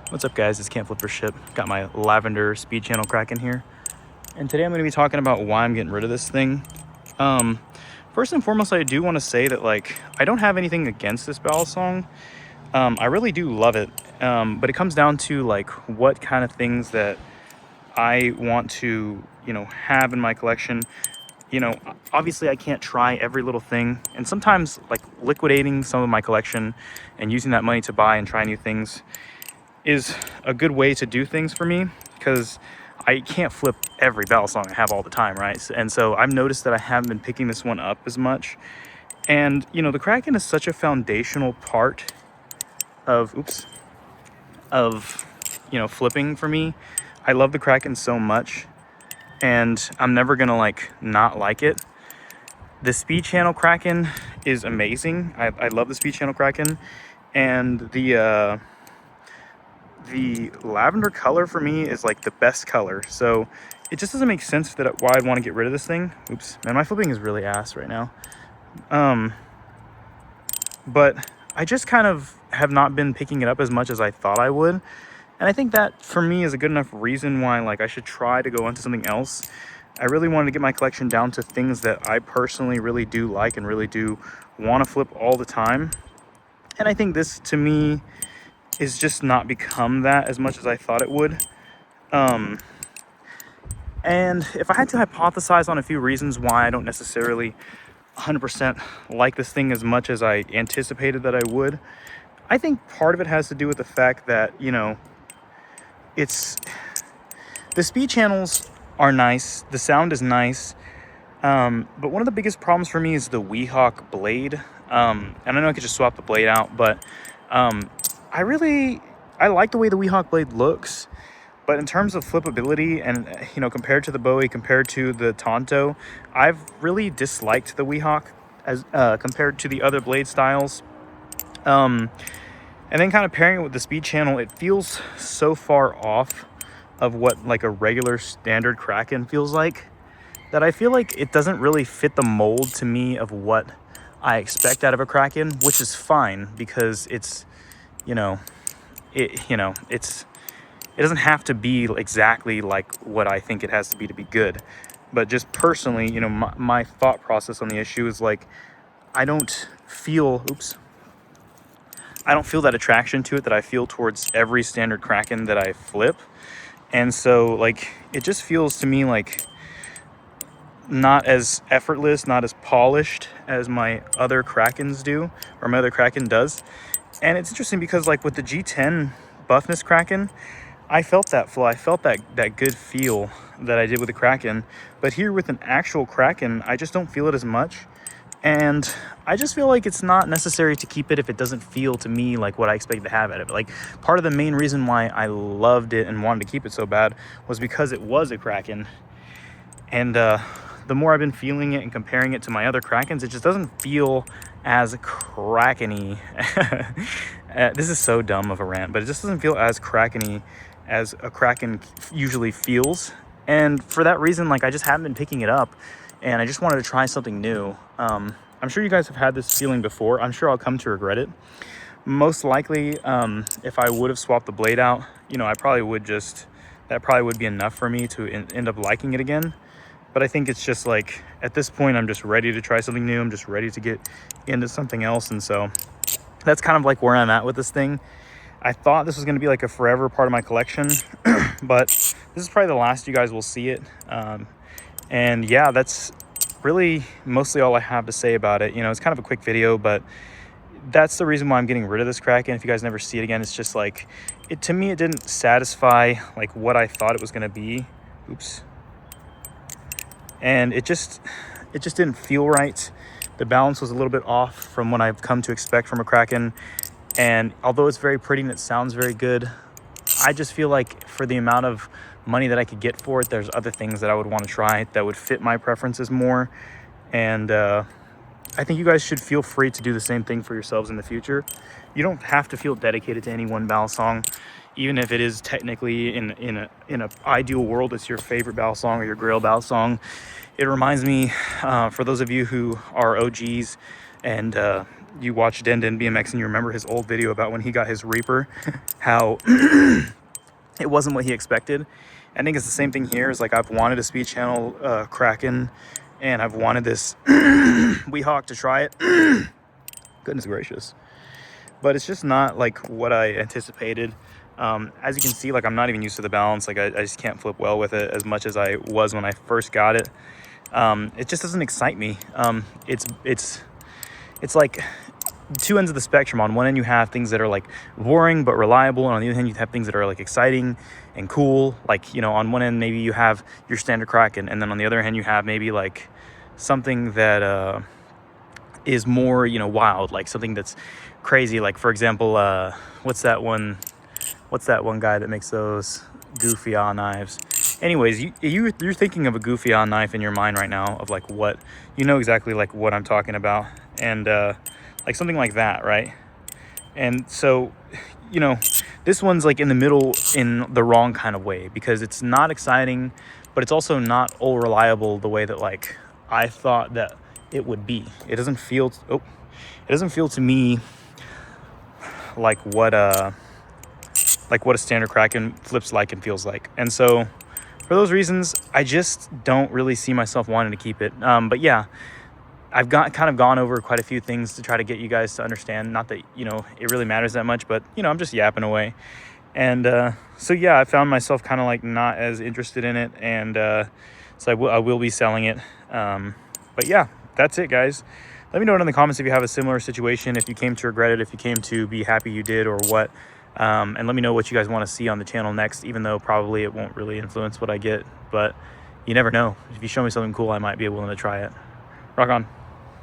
What's up, guys? It's Can't Flip or Ship. Got my lavender speed channel kraken here, and today I'm going to be talking about why I'm getting rid of this thing. First and foremost, I do want to say that I don't have anything against this ballad song. I really do love it, but it comes down to what kind of things that I want to have in my collection. Obviously I can't try every little thing, and sometimes liquidating some of my collection and using that money to buy and try new things is a good way to do things for me, because I can't flip every battle song I have all the time, right? And so I've noticed that I haven't been picking this one up as much. And the kraken is such a foundational part of flipping for me. I love the kraken so much, and I'm never gonna not like it. The speed channel kraken is amazing. I love the speed channel kraken, and the lavender color for me is the best color. So it just doesn't make sense that why I'd want to get rid of this thing. Oops, man, my flipping is really ass right now. But I just kind of have not been picking it up as much as I thought I would. And I think that for me is a good enough reason why I should try to go into something else. I really wanted to get my collection down to things that I personally really do like and really do want to flip all the time. And I think this, to me, is just not become that as much as I thought it would. And if I had to hypothesize on a few reasons why I don't necessarily 100% like this thing as much as I anticipated that I would, I think part of it has to do with the fact that, it's the speed channels are nice, the sound is nice, but one of the biggest problems for me is the Weehawk blade. And I know I could just swap the blade out, but I like the way the Weehawk blade looks, but in terms of flippability and compared to the Bowie, compared to the Tonto, I've really disliked the Weehawk as compared to the other blade styles. And then kind of pairing it with the speed channel, it feels so far off of what a regular standard kraken feels like, that I feel like it doesn't really fit the mold to me of what I expect out of a kraken, which is fine, because it's it doesn't have to be exactly like what I think it has to be good. But just personally, my thought process on the issue is I don't feel that attraction to it that I feel towards every standard kraken that I flip. And so it just feels to me not as effortless, not as polished as my other krakens do, or my other kraken does. And it's interesting because with the G10 buffness kraken, I felt that flow. I felt that good feel that I did with the kraken. But here with an actual kraken, I just don't feel it as much. And I just feel like it's not necessary to keep it if it doesn't feel to me like what I expected to have out of it. Part of the main reason why I loved it and wanted to keep it so bad was because it was a kraken. And the more I've been feeling it and comparing it to my other krakens, it just doesn't feel as krakeny. This is so dumb of a rant, but it just doesn't feel as krakeny as a kraken usually feels. And for that reason, I just haven't been picking it up, and I just wanted to try something new. I'm sure you guys have had this feeling before. I'm sure I'll come to regret it. Most likely, if I would have swapped the blade out, I probably would that probably would be enough for me to end up liking it again. But I think it's just at this point, I'm just ready to try something new. I'm just ready to get into something else. And so that's kind of where I'm at with this thing. I thought this was going to be a forever part of my collection, but this is probably the last you guys will see it. And yeah, that's really mostly all I have to say about it. It's kind of a quick video, but that's the reason why I'm getting rid of this kraken. If you guys never see it again, it's just to me, it didn't satisfy what I thought it was going to be. Oops. And it just didn't feel right. The balance was a little bit off from what I've come to expect from a kraken. And although it's very pretty and it sounds very good, I just feel for the amount of money that I could get for it, there's other things that I would want to try that would fit my preferences more. And I think you guys should feel free to do the same thing for yourselves in the future. You don't have to feel dedicated to any one battle song, even if it is technically in an ideal world, it's your favorite battle song or your grail battle song. It reminds me, for those of you who are OGs and you watch Den Den BMX and you remember his old video about when he got his Reaper, how it wasn't what he expected. I think it's the same thing here. Is like I've wanted a speed channel Kraken, and I've wanted this Weehawk to try it. Goodness gracious. But it's just not like what I anticipated. As you can see, like I'm not even used to the balance. Like I just can't flip well with it as much as I was when I first got it. It just doesn't excite me. It's like two ends of the spectrum. On one end you have things that are like boring but reliable, and on the other hand you have things that are like exciting and cool. Like, you know, on one end maybe you have your standard Kraken, and then on the other hand you have maybe like something that is more, you know, wild, like something that's crazy. Like for example, what's that one guy that makes those goofy knives? Anyways, you're thinking of a goofy knife in your mind right now, of like what, you know exactly like what I'm talking about, and like something like that, right? And so, you know, this one's like in the middle in the wrong kind of way, because it's not exciting, but it's also not all reliable the way that like I thought that it would be. It doesn't feel to me like what a standard Kraken flips like and feels like. And so for those reasons, I just don't really see myself wanting to keep it. But yeah, I've kind of gone over quite a few things to try to get you guys to understand. Not that, you know, it really matters that much, but, you know, I'm just yapping away. And so yeah, I found myself kind of like not as interested in it, and so I will be selling it. But yeah, that's it, guys. Let me know in the comments if you have a similar situation, if you came to regret it, if you came to be happy you did, or what. And let me know what you guys want to see on the channel next, even though probably it won't really influence what I get. But you never know. If you show me something cool, I might be willing to try it. Rock on.